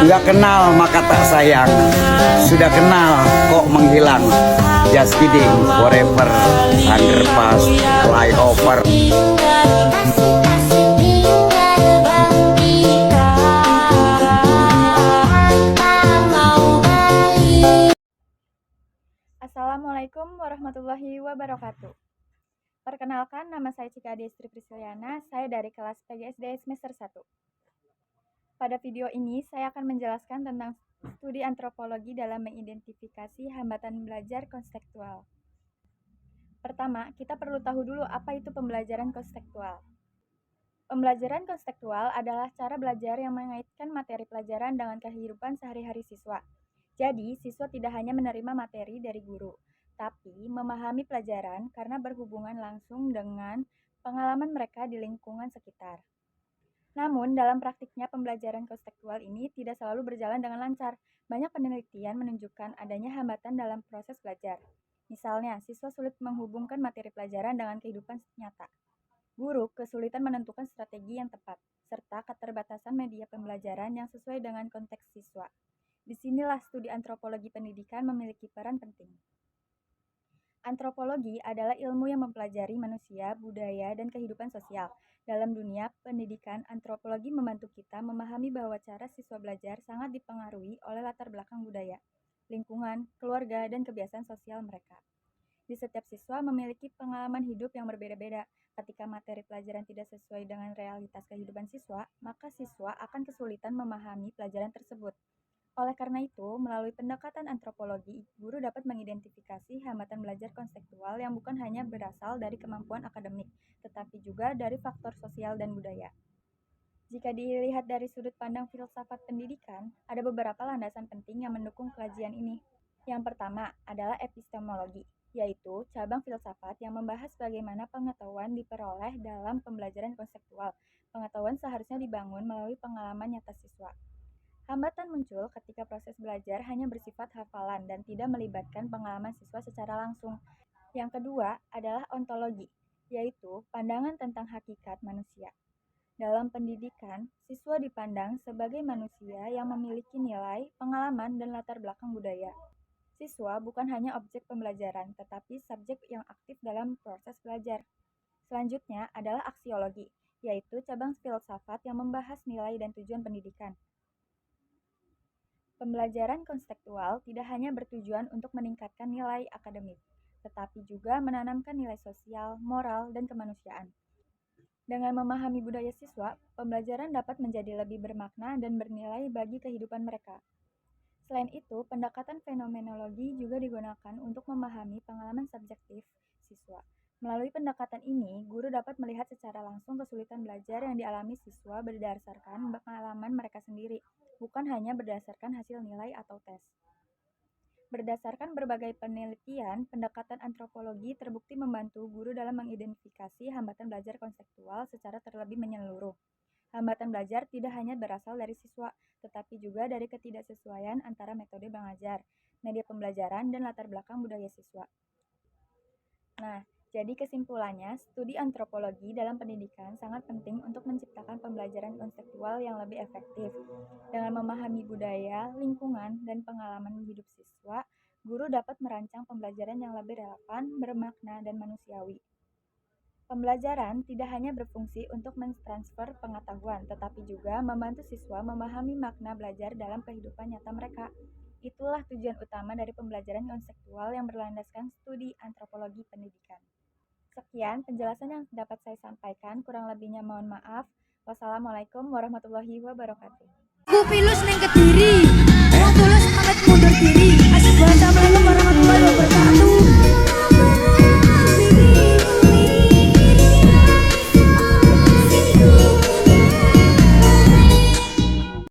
Nggak kenal maka tak sayang, sudah kenal kok menghilang. Just kidding, forever, underpass, flyover. Assalamualaikum warahmatullahi wabarakatuh. Perkenalkan, nama saya Cika Destri Prisciliana, saya dari kelas PGSD semester 1. Pada video ini, saya akan menjelaskan tentang studi antropologi dalam mengidentifikasi hambatan belajar konstekstual. Pertama, kita perlu tahu dulu apa itu pembelajaran konstekstual. Pembelajaran konstekstual adalah cara belajar yang mengaitkan materi pelajaran dengan kehidupan sehari-hari siswa. Jadi, siswa tidak hanya menerima materi dari guru, tapi memahami pelajaran karena berhubungan langsung dengan pengalaman mereka di lingkungan sekitar. Namun, dalam praktiknya pembelajaran konstekstual ini tidak selalu berjalan dengan lancar. Banyak penelitian menunjukkan adanya hambatan dalam proses belajar. Misalnya, siswa sulit menghubungkan materi pelajaran dengan kehidupan nyata. Guru kesulitan menentukan strategi yang tepat, serta keterbatasan media pembelajaran yang sesuai dengan konteks siswa. Disinilah studi antropologi pendidikan memiliki peran penting. Antropologi adalah ilmu yang mempelajari manusia, budaya, dan kehidupan sosial. Dalam dunia pendidikan, antropologi membantu kita memahami bahwa cara siswa belajar sangat dipengaruhi oleh latar belakang budaya, lingkungan, keluarga, dan kebiasaan sosial mereka. Di setiap siswa memiliki pengalaman hidup yang berbeda-beda. Ketika materi pelajaran tidak sesuai dengan realitas kehidupan siswa, maka siswa akan kesulitan memahami pelajaran tersebut. Oleh karena itu, melalui pendekatan antropologi, guru dapat mengidentifikasi hambatan belajar konstekstual yang bukan hanya berasal dari kemampuan akademik, tetapi juga dari faktor sosial dan budaya. Jika dilihat dari sudut pandang filsafat pendidikan, ada beberapa landasan penting yang mendukung kajian ini. Yang pertama adalah epistemologi, yaitu cabang filsafat yang membahas bagaimana pengetahuan diperoleh dalam pembelajaran konstekstual. Pengetahuan seharusnya dibangun melalui pengalaman nyata siswa. Hambatan muncul ketika proses belajar hanya bersifat hafalan dan tidak melibatkan pengalaman siswa secara langsung. Yang kedua adalah ontologi, yaitu pandangan tentang hakikat manusia. Dalam pendidikan, siswa dipandang sebagai manusia yang memiliki nilai, pengalaman, dan latar belakang budaya. Siswa bukan hanya objek pembelajaran, tetapi subjek yang aktif dalam proses belajar. Selanjutnya adalah aksiologi, yaitu cabang filsafat yang membahas nilai dan tujuan pendidikan. Pembelajaran konstekstual tidak hanya bertujuan untuk meningkatkan nilai akademik, tetapi juga menanamkan nilai sosial, moral, dan kemanusiaan. Dengan memahami budaya siswa, pembelajaran dapat menjadi lebih bermakna dan bernilai bagi kehidupan mereka. Selain itu, pendekatan fenomenologi juga digunakan untuk memahami pengalaman subjektif siswa. Melalui pendekatan ini, guru dapat melihat secara langsung kesulitan belajar yang dialami siswa berdasarkan pengalaman mereka sendiri, bukan hanya berdasarkan hasil nilai atau tes. Berdasarkan berbagai penelitian, pendekatan antropologi terbukti membantu guru dalam mengidentifikasi hambatan belajar konstekstual secara terlebih menyeluruh. Hambatan belajar tidak hanya berasal dari siswa, tetapi juga dari ketidaksesuaian antara metode mengajar, media pembelajaran, dan latar belakang budaya siswa. Nah, jadi kesimpulannya, studi antropologi dalam pendidikan sangat penting untuk menciptakan pembelajaran konstekstual yang lebih efektif. Dengan memahami budaya, lingkungan, dan pengalaman hidup siswa, guru dapat merancang pembelajaran yang lebih relevan, bermakna, dan manusiawi. Pembelajaran tidak hanya berfungsi untuk mentransfer pengetahuan, tetapi juga membantu siswa memahami makna belajar dalam kehidupan nyata mereka. Itulah tujuan utama dari pembelajaran konstekstual yang berlandaskan studi antropologi pendidikan. Sekian penjelasan yang dapat saya sampaikan, kurang lebihnya mohon maaf. Wassalamualaikum warahmatullahi wabarakatuh. Aku pilus neng Kediri, wong tulus pamit mundur diri.